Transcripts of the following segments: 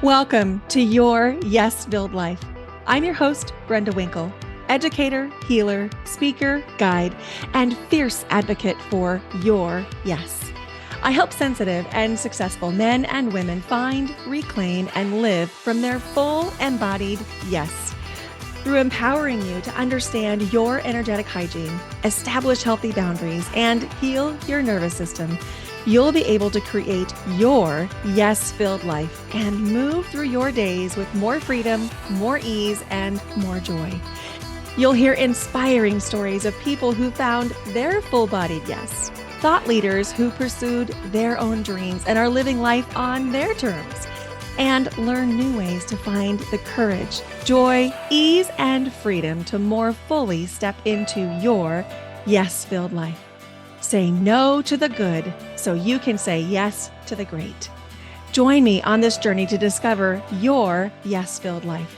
Welcome to Your Yes-Filled Life. I'm your host, Brenda Winkle, educator, healer, speaker, guide, and fierce advocate for your yes. I help sensitive and successful men and women find, reclaim, and live from their full embodied yes. Through empowering you to understand your energetic hygiene, establish healthy boundaries, and heal your nervous system, you'll be able to create your yes-filled life and move through your days with more freedom, more ease, and more joy. You'll hear inspiring stories of people who found their full-bodied yes, thought leaders who pursued their own dreams and are living life on their terms, and learn new ways to find the courage, joy, ease, and freedom to more fully step into your yes-filled life. Say no to the good so you can say yes to the great. Join me on this journey to discover your yes-filled life.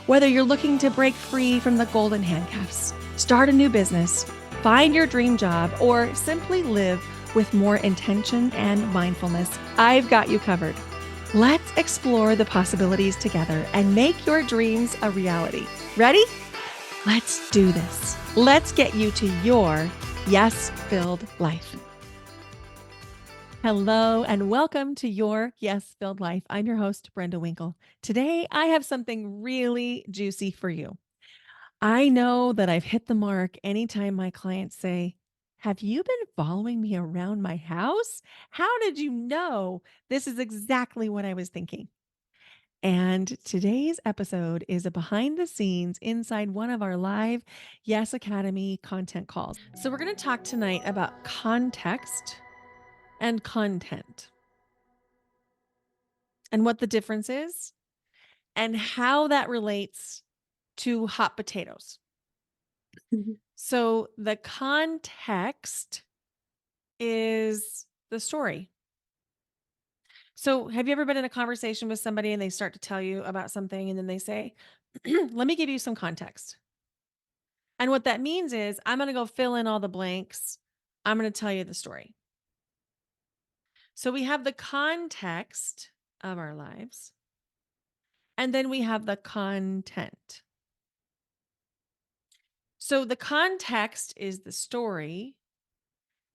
Whether you're looking to break free from the golden handcuffs, start a new business, find your dream job, or simply live with more intention and mindfulness, I've got you covered. Let's explore the possibilities together and make your dreams a reality. Ready? Let's do this. Let's get you to your yes-filled life. Hello and welcome to Your Yes-Filled Life. I'm your host, Brenda Winkle. Today, I have something really juicy for you. I know that I've hit the mark anytime my clients say, "Have you been following me around my house? How did you know?" This is exactly what I was thinking. And today's episode is a behind the scenes inside one of our live Yes Academy content calls. So, we're going to talk tonight about context and content and what the difference is and how that relates to hot potatoes. So, the context is the story. So, have you ever been in a conversation with somebody and they start to tell you about something and then they say, "Let me give you some context." And what that means is, I'm going to go fill in all the blanks. I'm going to tell you the story. So we have the context of our lives, and then we have the content. So the context is the story,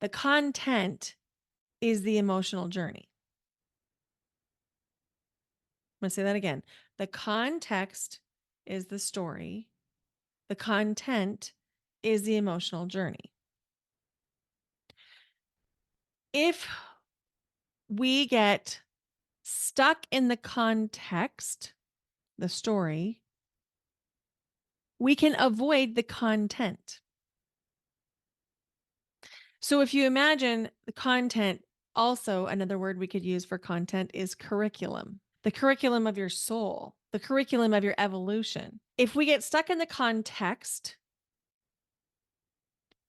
the content is the emotional journey. I'm going to say that again. The context is the story, the content is the emotional journey. If we get stuck in the context, the story, we can avoid the content. So if you imagine the content, also another word we could use for content is curriculum, the curriculum of your soul, the curriculum of your evolution. If we get stuck in the context,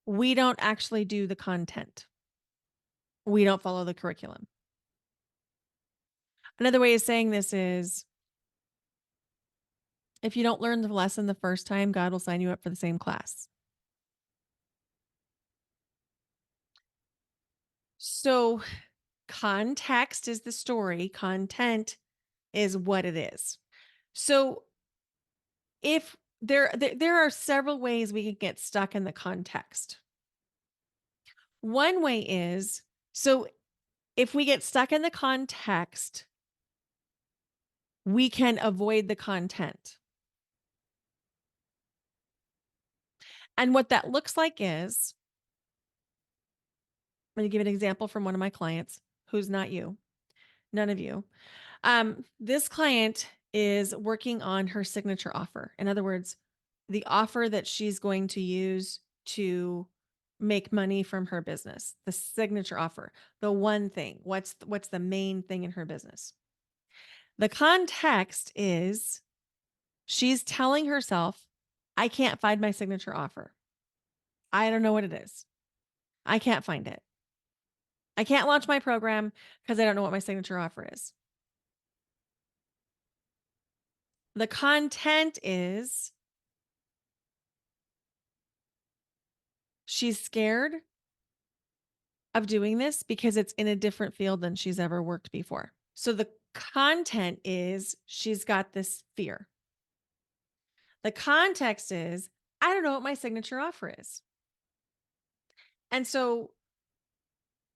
we don't actually do the content. We don't follow the curriculum. Another way of saying this is, if you don't learn the lesson the first time, God will sign you up for the same class. So context is the story, content is what it is. So if there are several ways we can get stuck in the context. One way is, so if we get stuck in the context, we can avoid the content. And what that looks like is, I'm going to give an example from one of my clients who's not you, none of you. This client is working on her signature offer. In other words, the offer that she's going to use to make money from her business, the signature offer, the one thing, what's the main thing in her business. The context is she's telling herself, "I can't find my signature offer. I don't know what it is. I can't find it. I can't launch my program because I don't know what my signature offer is." The content is she's scared of doing this because it's in a different field than she's ever worked before. So the content is she's got this fear. The context is, I don't know what my signature offer is. And so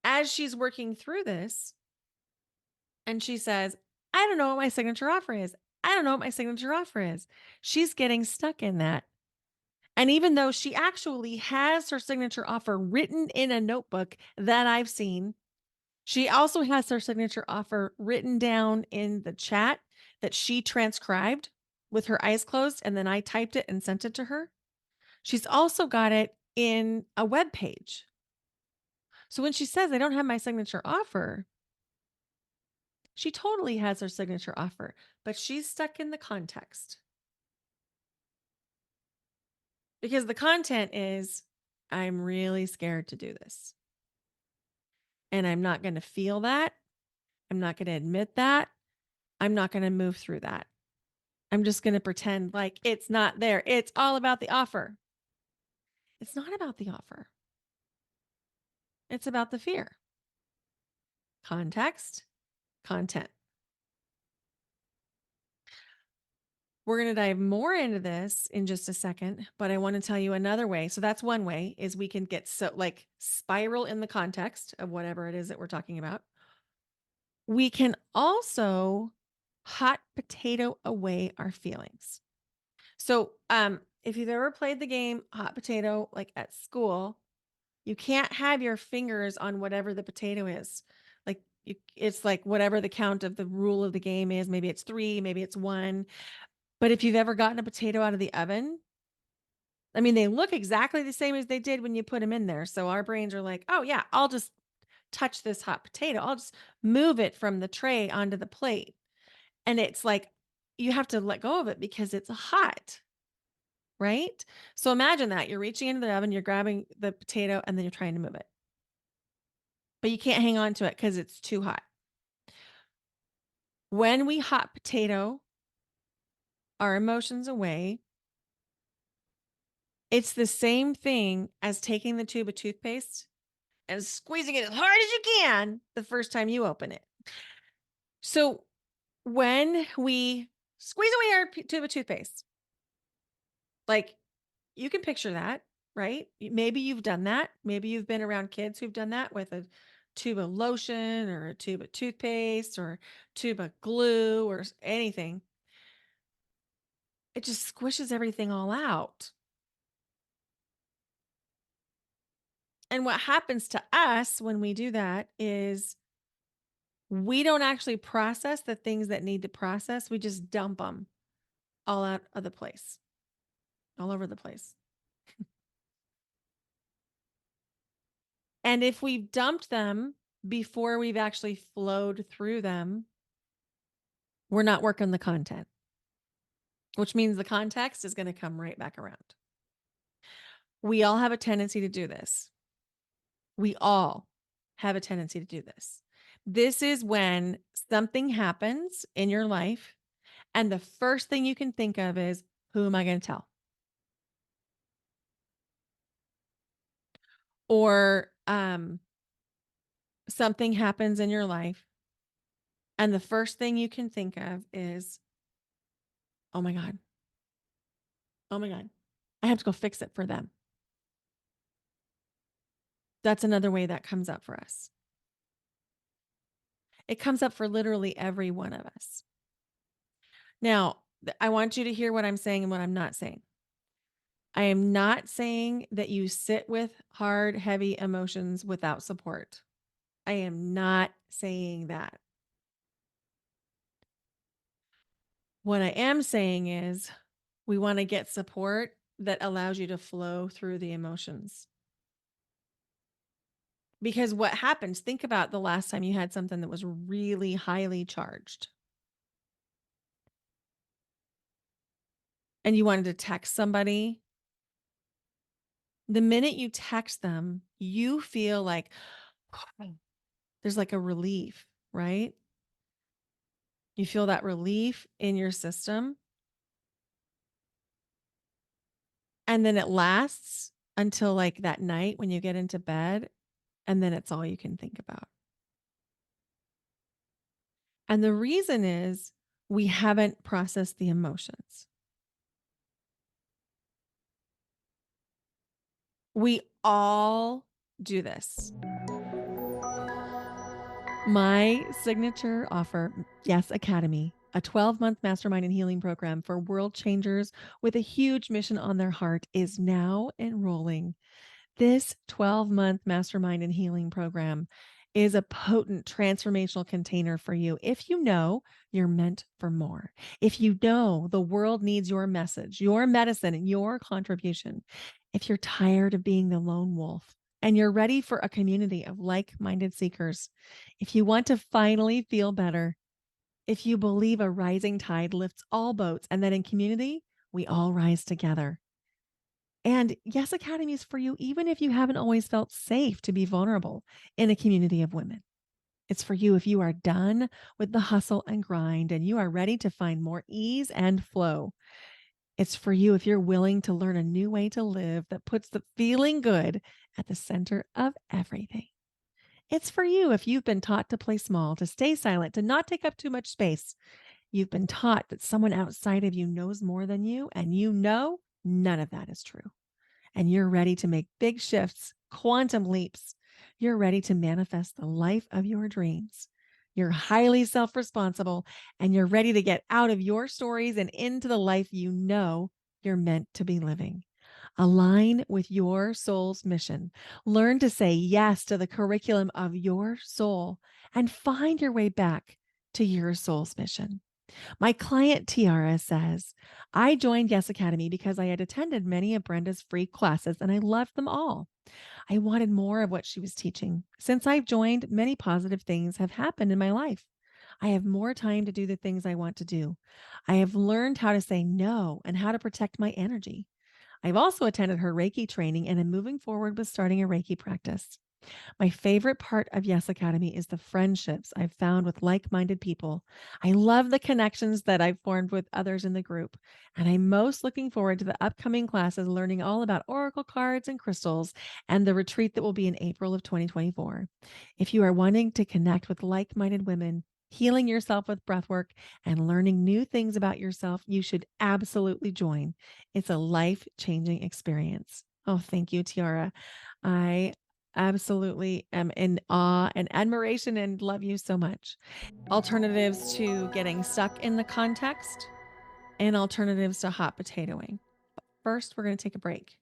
as she's working through this and she says, I don't know what my signature offer is. I don't know what my signature offer is. She's getting stuck in that. And even though she actually has her signature offer written in a notebook that I've seen, she also has her signature offer written down in the chat that she transcribed with her eyes closed. And then I typed it and sent it to her. She's also got it in a web page. So when she says, I don't have my signature offer, she totally has her signature offer, but she's stuck in the context because the content is, I'm really scared to do this. And I'm not going to feel that. I'm not going to admit that. I'm not going to move through that. I'm just going to pretend like it's not there. It's all about the offer. It's not about the offer. It's about the fear. Context, content. We're going to dive more into this in just a second, but I want to tell you another way. So that's one way is we can get so like spiral in the context of whatever it is that we're talking about. We can also hot potato away our feelings. So, if you've ever played the game hot potato like at school, you can't have your fingers on whatever the potato is. Like it's like whatever the count of the rule of the game is. Maybe it's 3, maybe it's 1. But if you've ever gotten a potato out of the oven, I mean, they look exactly the same as they did when you put them in there. So our brains are like, oh, yeah, I'll just touch this hot potato. I'll just move it from the tray onto the plate. And it's like, you have to let go of it because it's hot, right? So imagine that you're reaching into the oven, you're grabbing the potato, and then you're trying to move it. But you can't hang on to it because it's too hot. When we hot potato our emotions away, it's the same thing as taking the tube of toothpaste and squeezing it as hard as you can the first time you open it. So when we squeeze away our tube of toothpaste, like you can picture that, right? Maybe you've done that. Maybe you've been around kids who've done that with a tube of lotion or a tube of toothpaste or a tube of glue or anything. It just squishes everything all out. And what happens to us when we do that is we don't actually process the things that need to process. We just dump them all out of the place, all over the place. And if we've dumped them before we've actually flowed through them, we're not working the content, which means the context is going to come right back around. We all have a tendency to do this. We all have a tendency to do this. This is when something happens in your life, and the first thing you can think of is, who am I going to tell? Or something happens in your life, and the first thing you can think of is, oh my God. Oh my God. I have to go fix it for them. That's another way that comes up for us. It comes up for literally every one of us. Now, I want you to hear what I'm saying and what I'm not saying. I am not saying that you sit with hard, heavy emotions without support. I am not saying that. What I am saying is we want to get support that allows you to flow through the emotions. Because what happens, think about the last time you had something that was really highly charged and you wanted to text somebody. The minute you text them, you feel like there's like a relief, right? You feel that relief in your system. And then it lasts until like that night when you get into bed, and then it's all you can think about. And the reason is we haven't processed the emotions. We all do this. My signature offer, Yes Academy, a 12-month mastermind and healing program for world changers with a huge mission on their heart, is now enrolling. This 12-month mastermind and healing program is a potent transformational container for you if you know you're meant for more. If you know the world needs your message, your medicine, and your contribution. If you're tired of being the lone wolf and you're ready for a community of like minded seekers. If you want to finally feel better. If you believe a rising tide lifts all boats and that in community, we all rise together. And Yes Academy is for you, even if you haven't always felt safe to be vulnerable in a community of women. It's for you if you are done with the hustle and grind and you are ready to find more ease and flow. It's for you if you're willing to learn a new way to live that puts the feeling good at the center of everything. It's for you if you've been taught to play small, to stay silent, to not take up too much space. You've been taught that someone outside of you knows more than you, and you know none of that is true. And you're ready to make big shifts, quantum leaps. You're ready to manifest the life of your dreams. You're highly self responsible and you're ready to get out of your stories and into the life you know you're meant to be living. Align with your soul's mission. Learn to say yes to the curriculum of your soul and find your way back to your soul's mission. My client Tiara says, I joined Yes Academy because I had attended many of Brenda's free classes and I loved them all. I wanted more of what she was teaching. Since I've joined, many positive things have happened in my life. I have more time to do the things I want to do. I have learned how to say no and how to protect my energy. I've also attended her Reiki training and am moving forward with starting a Reiki practice. My favorite part of Yes Academy is the friendships I've found with like minded people. I love the connections that I've formed with others in the group. And I'm most looking forward to the upcoming classes learning all about oracle cards and crystals and the retreat that will be in April of 2024. If you are wanting to connect with like minded women, healing yourself with breathwork, and learning new things about yourself, you should absolutely join. It's a life changing experience. Oh, thank you, Tiara. I absolutely am in awe and admiration and love you so much. Alternatives to getting stuck in the context and alternatives to hot potatoing. First, we're going to take a break.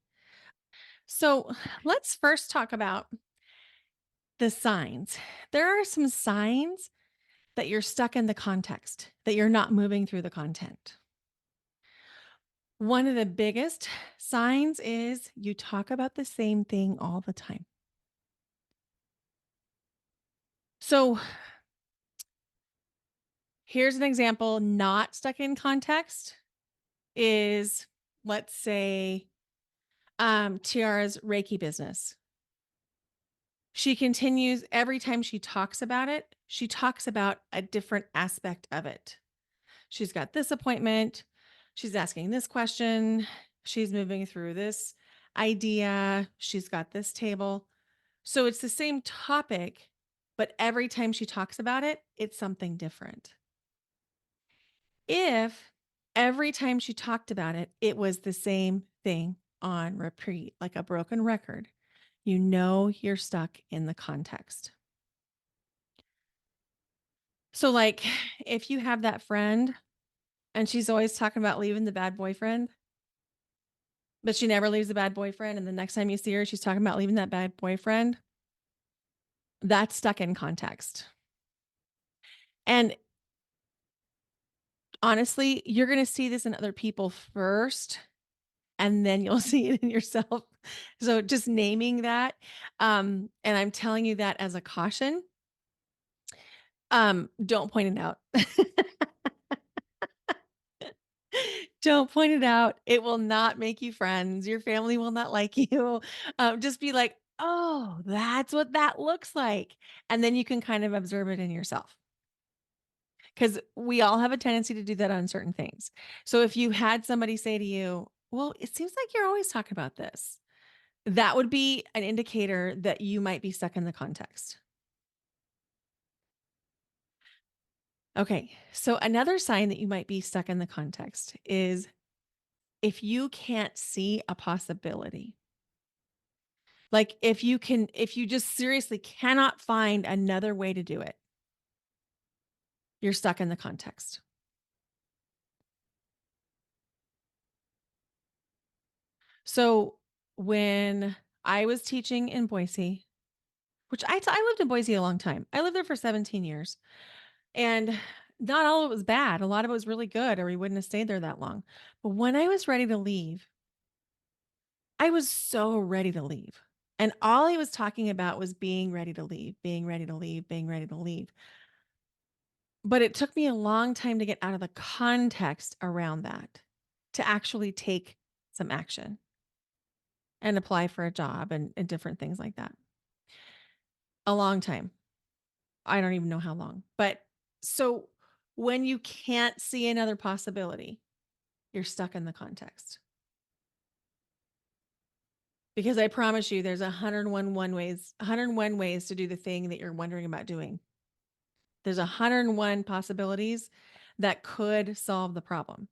So let's first talk about the signs. There are some signs that you're stuck in the context, that you're not moving through the content. One of the biggest signs is you talk about the same thing all the time. So here's an example, not stuck in context is, let's say, Tiara's Reiki business. She continues every time she talks about it, she talks about a different aspect of it. She's got this appointment. She's asking this question. She's moving through this idea. She's got this table. So it's the same topic, but every time she talks about it, it's something different. If every time she talked about it, it was the same thing on repeat, like a broken record, you know you're stuck in the context. So, like, if you have that friend and she's always talking about leaving the bad boyfriend, but she never leaves the bad boyfriend, and the next time you see her, she's talking about leaving that bad boyfriend, that's stuck in context. And honestly, you're going to see this in other people first and then you'll see it in yourself. So just naming that, and I'm telling you that as a caution, don't point it out. Don't point it out. It will not make you friends. Your family will not like you. Just be like, oh, that's what that looks like. And then you can kind of observe it in yourself. Because we all have a tendency to do that on certain things. So if you had somebody say to you, well, it seems like you're always talking about this. That would be an indicator that you might be stuck in the context. Okay. So another sign that you might be stuck in the context is if you can't see a possibility. Like if you just seriously cannot find another way to do it, you're stuck in the context. So when I was teaching in Boise, which I lived in Boise a long time. I lived there for 17 years, and not all of it was bad. A lot of it was really good, or we wouldn't have stayed there that long. But when I was ready to leave, I was so ready to leave. And all he was talking about was being ready to leave, being ready to leave, being ready to leave. But it took me a long time to get out of the context around that to actually take some action and apply for a job and different things like that. A long time. I don't even know how long. But so when you can't see another possibility, you're stuck in the context. Because I promise you there's 101 ways to do the thing that you're wondering about doing. There's 101 possibilities that could solve the problem.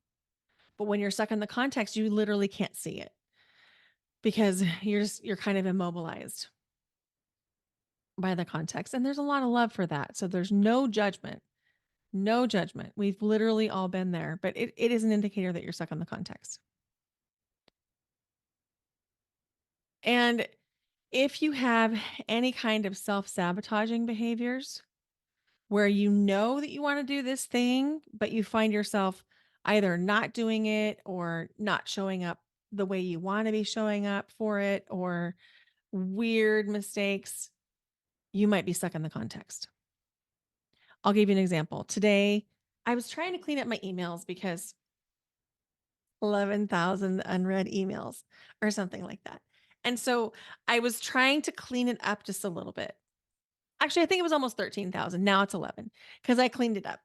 But when you're stuck in the context, you literally can't see it because you're kind of immobilized by the context. And there's a lot of love for that. So there's no judgment. No judgment. We've literally all been there, but it is an indicator that you're stuck in the context. And if you have any kind of self-sabotaging behaviors where you know that you want to do this thing, but you find yourself either not doing it or not showing up the way you want to be showing up for it, or weird mistakes, you might be stuck in the context. I'll give you an example. Today, I was trying to clean up my emails because 11,000 unread emails or something like that. And so I was trying to clean it up just a little bit. Actually, I think it was almost 13,000. Now it's 11 because I cleaned it up.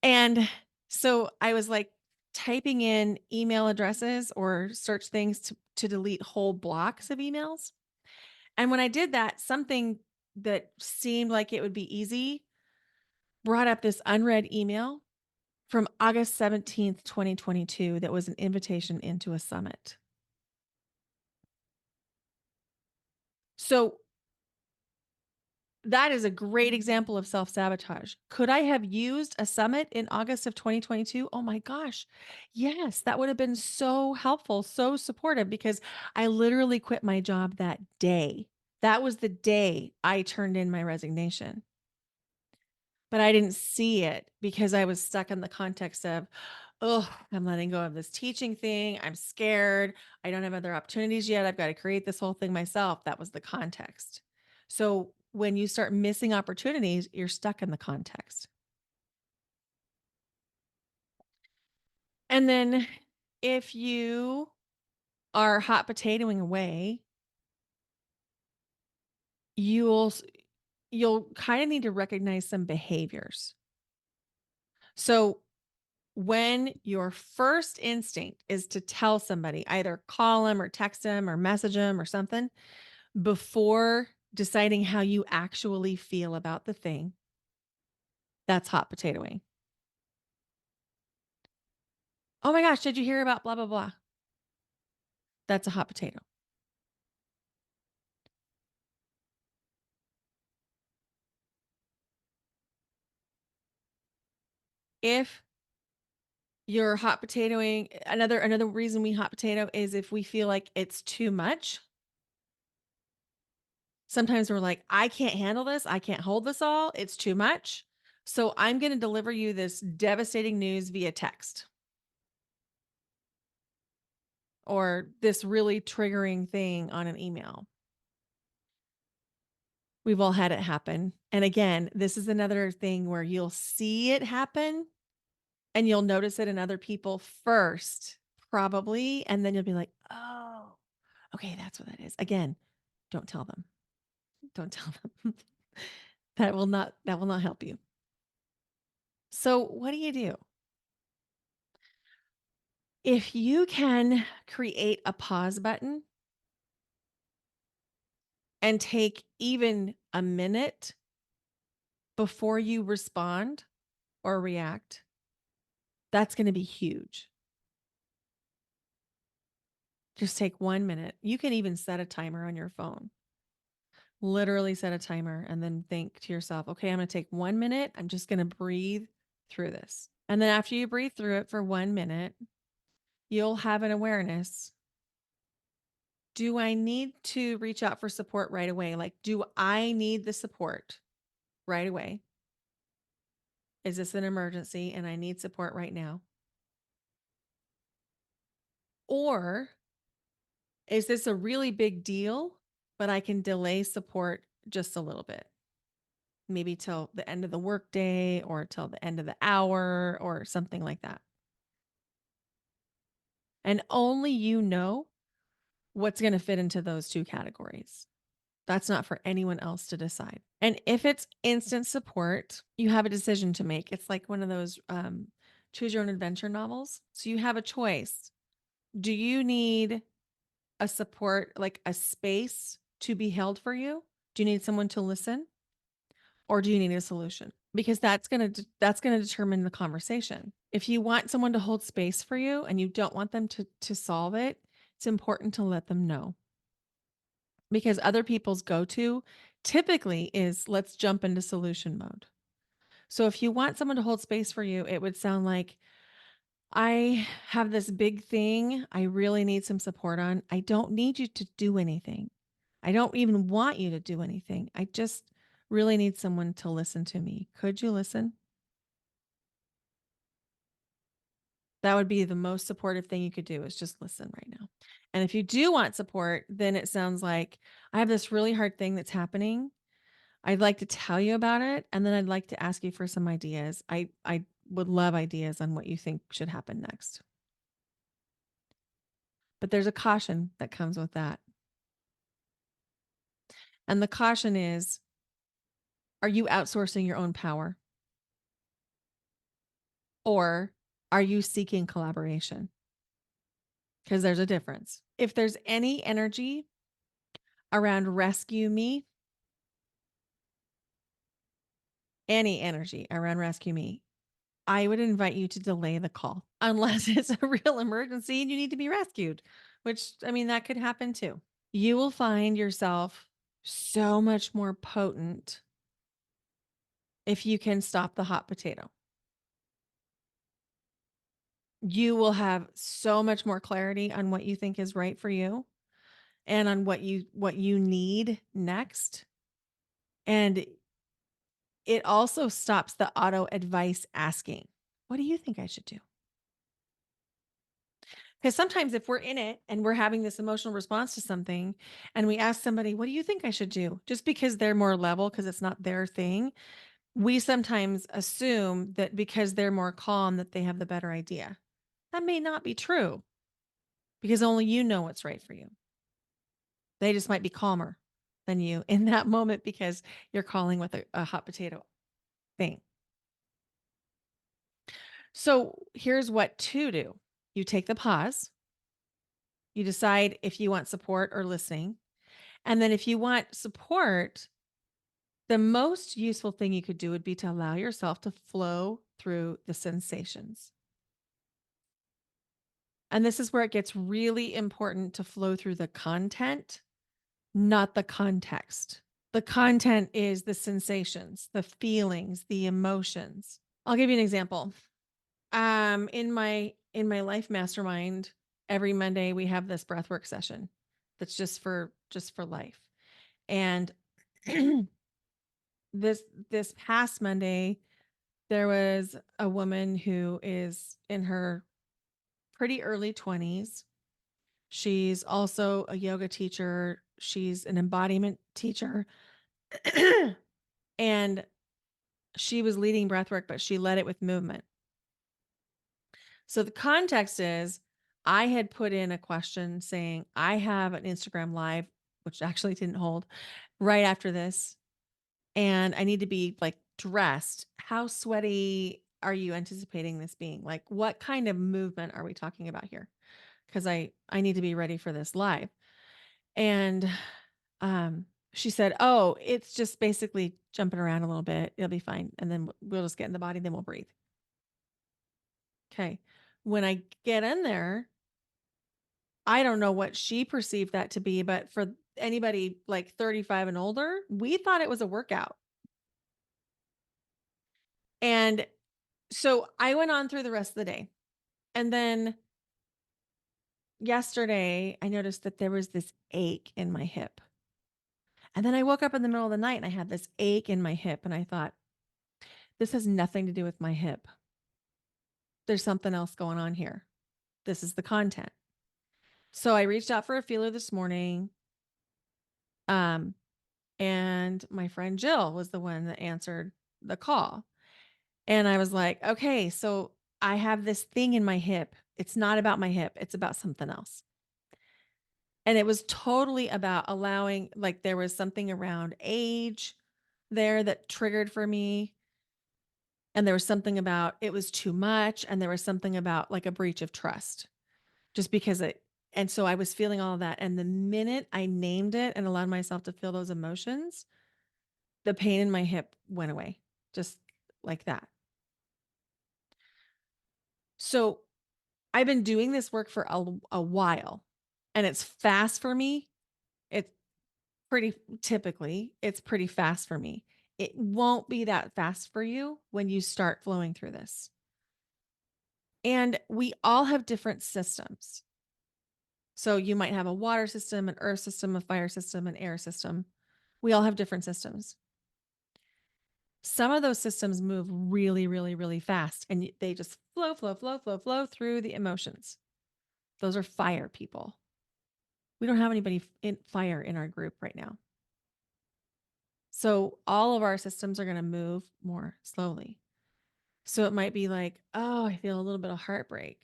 And so I was like typing in email addresses or search things to delete whole blocks of emails. And when I did that, something that seemed like it would be easy brought up this unread email from August 17th, 2022, that was an invitation into a summit. So that is a great example of self-sabotage. Could I have used a summit in August of 2022? Oh my gosh. Yes, that would have been so helpful, so supportive because I literally quit my job that day. That was the day I turned in my resignation. But I didn't see it because I was stuck in the context of, oh, I'm letting go of this teaching thing. I'm scared. I don't have other opportunities yet. I've got to create this whole thing myself. That was the context. So when you start missing opportunities, you're stuck in the context. And then if you are hot potatoing away, you'll you'll kind of need to recognize some behaviors. So when your first instinct is to tell somebody, either call them or text them or message them or something, before deciding how you actually feel about the thing, that's hot potatoing. Oh my gosh, did you hear about blah, blah, blah? That's a hot potato. If you're hot potatoing, another reason we hot potato is if we feel like it's too much. Sometimes we're like, I can't handle this. I can't hold this all. It's too much. So I'm going to deliver you this devastating news via text or this really triggering thing on an email. We've all had it happen. And again, this is another thing where you'll see it happen and you'll notice it in other people first, probably. And then you'll be like, oh, okay, that's what that is. Again, don't tell them. Don't tell them. That will not help you. So what do you do? If you can create a pause button and take even a minute before you respond, or react, that's going to be huge. Just take 1 minute. You can even set a timer on your phone. Literally set a timer and then think to yourself, okay, I'm going to take 1 minute. I'm just going to breathe through this. And then after you breathe through it for 1 minute, you'll have an awareness. Do I need to reach out for support right away? Like, do I need the support right away? Is this an emergency and I need support right now? Or is this a really big deal, but I can delay support just a little bit? Maybe till the end of the workday or till the end of the hour or something like that. And only you know what's going to fit into those two categories. That's not for anyone else to decide. And if it's instant support, you have a decision to make. It's like one of those choose your own adventure novels. So you have a choice. Do you need a support, like a space to be held for you? Do you need someone to listen? Or do you need a solution? Because that's going to determine the conversation. If you want someone to hold space for you and you don't want them to solve it, it's important to let them know. Because other people's go-to typically is let's jump into solution mode. So if you want someone to hold space for you, it would sound like, I have this big thing I really need some support on. I don't need you to do anything. I don't even want you to do anything. I just really need someone to listen to me. Could you listen? That would be the most supportive thing you could do, is just listen right now. And if you do want support, then it sounds like, I have this really hard thing that's happening. I'd like to tell you about it, and then I'd like to ask you for some ideas. I would love ideas on what you think should happen next. But there's a caution that comes with that. And the caution is, are you outsourcing your own power? Or are you seeking collaboration? Because there's a difference. If there's any energy around rescue me, I would invite you to delay the call unless it's a real emergency and you need to be rescued, which, I mean, that could happen too. You will find yourself so much more potent if you can stop the hot potato. You will have so much more clarity on what you think is right for you and on what you need next. And it also stops the auto advice asking, what do you think I should do? Because sometimes if we're in it and we're having this emotional response to something and we ask somebody, what do you think I should do? Just because they're more level, because it's not their thing, we sometimes assume that because they're more calm that they have the better idea. That may not be true, because only you know what's right for you. They just might be calmer than you in that moment because you're calling with a hot potato thing. So here's what to do. You take the pause. You decide if you want support or listening. And then if you want support, the most useful thing you could do would be to allow yourself to flow through the sensations. And this is where it gets really important to flow through the content, not the context. The content is the sensations, the feelings, the emotions. I'll give you an example. In my life mastermind, every Monday we have this breathwork session that's just for life. And this past Monday, there was a woman who is in her pretty early 20s. She's also a yoga teacher. She's an embodiment teacher. And she was leading breathwork, but she led it with movement. So the context is, I had put in a question saying, I have an Instagram live, which actually didn't hold, right after this. And I need to be like dressed. How sweaty are you anticipating this being? Like, what kind of movement are we talking about here? Because I need to be ready for this live. And She said, "Oh, it's just basically jumping around a little bit. It'll be fine. And then we'll just get in the body, then we'll breathe." Okay. When I get in there, I don't know what she perceived that to be, but for anybody like 35 and older, we thought it was a workout. And so I went on through the rest of the day. And then yesterday, I noticed that there was this ache in my hip. And then I woke up in the middle of the night and I had this ache in my hip. And I thought, this has nothing to do with my hip. There's something else going on here. This is the content. So I reached out for a feeler this morning. Um, and my friend Jill was the one that answered the call. And I was like, okay, so I have this thing in my hip. It's not about my hip, it's about something else. And it was totally about allowing, like, there was something around age there that triggered for me. And there was something about it was too much. And there was something about like a breach of trust just because and so I was feeling all of that. And the minute I named it and allowed myself to feel those emotions, the pain in my hip went away just like that. So I've been doing this work for a while and it's fast for me. It's it's pretty fast for me. It won't be that fast for you when you start flowing through this. And we all have different systems. So you might have a water system, an earth system, a fire system, an air system. We all have different systems. Some of those systems move really, really, really fast and they just flow, flow, flow, flow, flow through the emotions. Those are fire people. We don't have anybody in fire in our group right now. So all of our systems are going to move more slowly. So it might be like, oh, I feel a little bit of heartbreak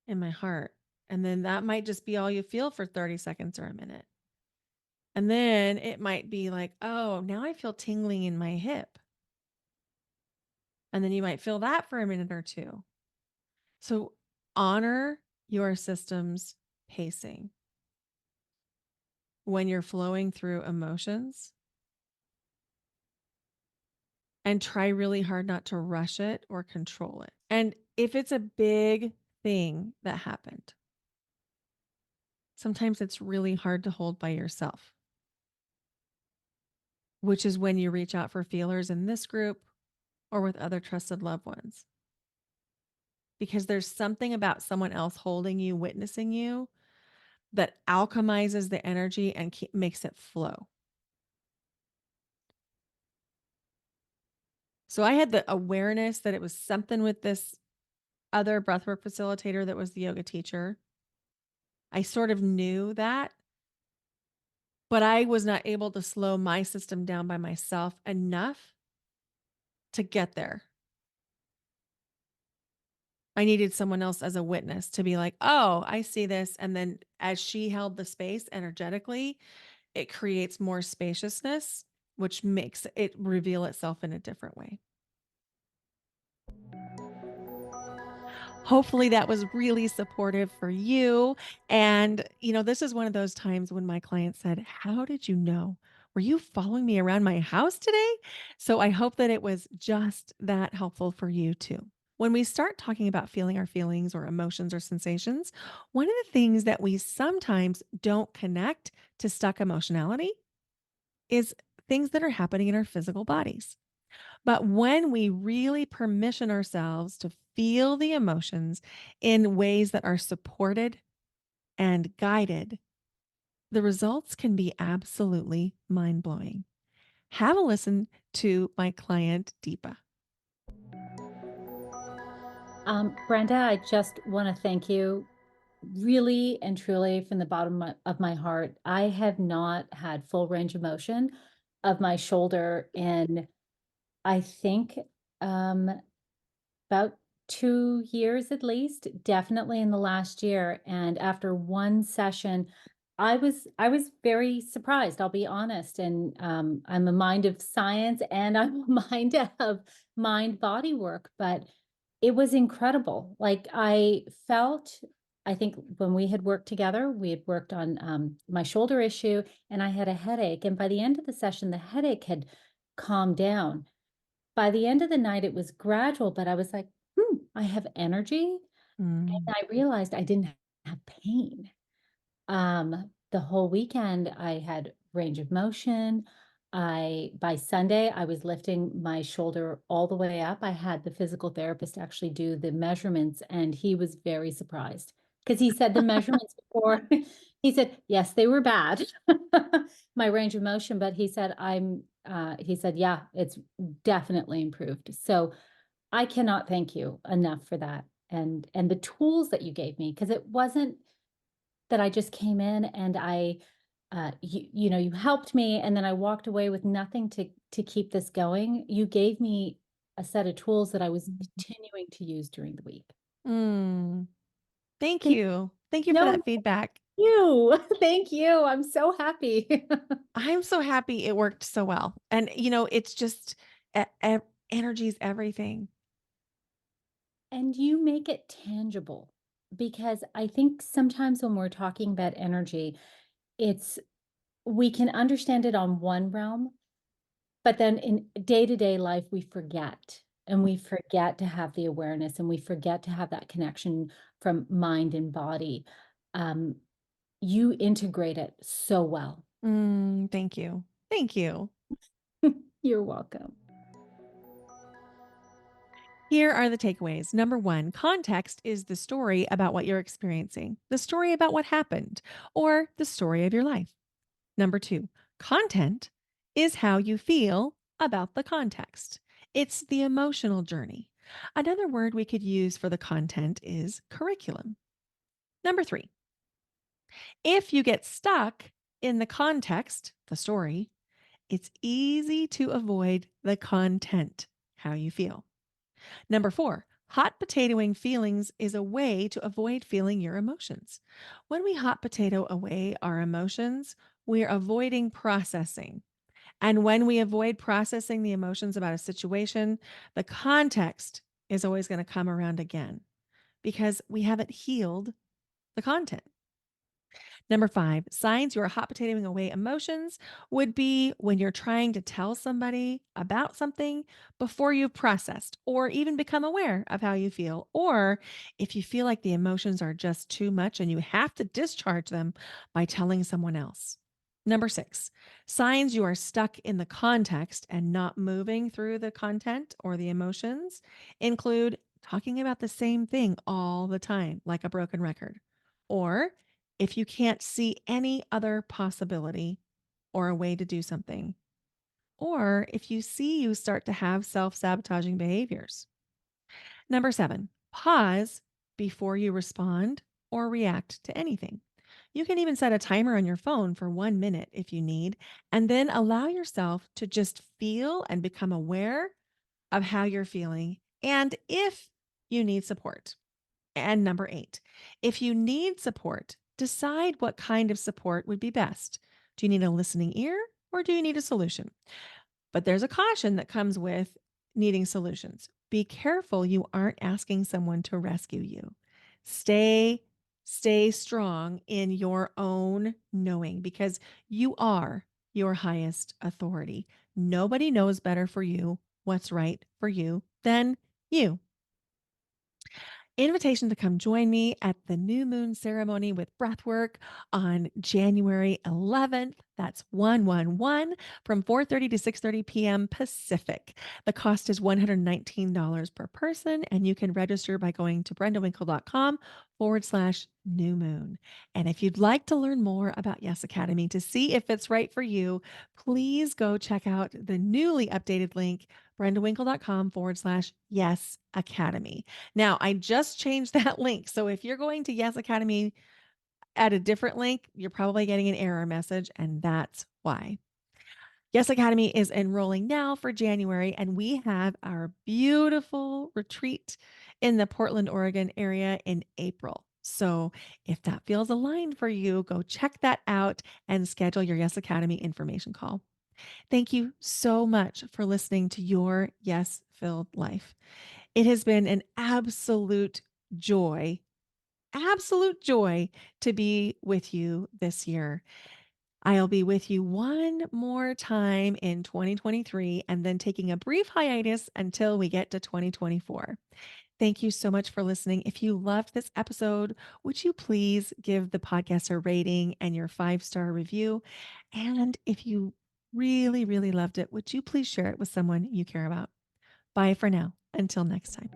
in my heart. And then that might just be all you feel for 30 seconds or a minute. And then it might be like, oh, now I feel tingling in my hip. And then you might feel that for a minute or two. So honor your system's pacing. When you're flowing through emotions, and try really hard not to rush it or control it. And if it's a big thing that happened, sometimes it's really hard to hold by yourself, which is when you reach out for feelers in this group or with other trusted loved ones. Because there's something about someone else holding you, witnessing you, that alchemizes the energy and makes it flow. So I had the awareness that it was something with this other breathwork facilitator that was the yoga teacher. I sort of knew that, but I was not able to slow my system down by myself enough to get there. I needed someone else as a witness to be like, oh, I see this. And then as she held the space energetically, it creates more spaciousness, which makes it reveal itself in a different way. Hopefully that was really supportive for you. And, this is one of those times when my client said, how did you know? Were you following me around my house today? So I hope that it was just that helpful for you too. When we start talking about feeling our feelings or emotions or sensations, one of the things that we sometimes don't connect to stuck emotionality is things that are happening in our physical bodies. But when we really permission ourselves to feel the emotions in ways that are supported and guided, the results can be absolutely mind blowing. Have a listen to my client, Deepa. Brenda, I just want to thank you really and truly from the bottom of my heart. I have not had full range of motion of my shoulder in, I think, about 2 years at least, definitely in the last year. And after one session, I was very surprised, I'll be honest. And I'm a mind of science and I'm a mind of mind body work, but it was incredible. Like I felt I think when we had worked together, we had worked on my shoulder issue and I had a headache. And by the end of the session, the headache had calmed down. By the end of the night, it was gradual, but I was like, I have energy. Mm. And I realized I didn't have pain. The whole weekend I had range of motion. By Sunday, I was lifting my shoulder all the way up. I had the physical therapist actually do the measurements, and he was very surprised because he said the measurements before, he said, yes, they were bad, my range of motion, but he said, yeah, it's definitely improved. So I cannot thank you enough for that. And the tools that you gave me, because it wasn't that I just came in and you helped me and then I walked away with nothing to keep this going. You gave me a set of tools that I was continuing to use during the week. Mm. Thank Thank you. Thank you for No, that feedback. you. Thank you. I'm so happy. I'm so happy it worked so well. And, it's just energy is everything. And you make it tangible because I think sometimes when we're talking about energy, it's we can understand it on one realm. But then in day-to-day life, we forget, and we forget to have the awareness, and we forget to have that connection from mind and body. Um, you integrate it so well. Thank you. Thank you. You're welcome. Here are the takeaways. Number one, context is the story about what you're experiencing, the story about what happened, or the story of your life. Number two, content is how you feel about the context. It's the emotional journey. Another word we could use for the content is curriculum. Number three, if you get stuck in the context, the story, it's easy to avoid the content, how you feel. Number four, hot potatoing feelings is a way to avoid feeling your emotions. When we hot potato away our emotions, we're avoiding processing. And when we avoid processing the emotions about a situation, the context is always going to come around again because we haven't healed the content. Number five, signs you are hot potatoing away emotions would be when you're trying to tell somebody about something before you've processed or even become aware of how you feel. Or if you feel like the emotions are just too much and you have to discharge them by telling someone else. Number six, signs you are stuck in the context and not moving through the content or the emotions include talking about the same thing all the time, like a broken record, or if you can't see any other possibility or a way to do something, or if you see you start to have self sabotaging behaviors. Number seven, pause before you respond or react to anything. You can even set a timer on your phone for 1 minute if you need, and then allow yourself to just feel and become aware of how you're feeling and if you need support. And number eight, if you need support, decide what kind of support would be best. Do you need a listening ear or do you need a solution? But there's a caution that comes with needing solutions. Be careful you aren't asking someone to rescue you. Stay stay strong in your own knowing because you are your highest authority. Nobody knows better for you what's right for you than you. Invitation to come join me at the new moon ceremony with breathwork on January 11th. That's 111 from 4:30 to 6:30 p.m. Pacific. The cost is $119 per person, and you can register by going to brendawinkle.com/new moon. And if you'd like to learn more about Yes Academy to see if it's right for you, please go check out the newly updated link, brendawinkle.com/yes academy. Now, I just changed that link. So if you're going to Yes Academy at a different link, you're probably getting an error message, and that's why. Yes Academy is enrolling now for January, and we have our beautiful retreat in the Portland, Oregon area in April. So if that feels aligned for you, go check that out and schedule your Yes Academy information call. Thank you so much for listening to your Yes Filled Life. It has been an absolute joy absolute joy to be with you this year. I'll be with you one more time in 2023 and then taking a brief hiatus until we get to 2024. Thank you so much for listening. If you loved this episode, would you please give the podcast a rating and your 5-star review? And if you really, really loved it, would you please share it with someone you care about? Bye for now. Until next time.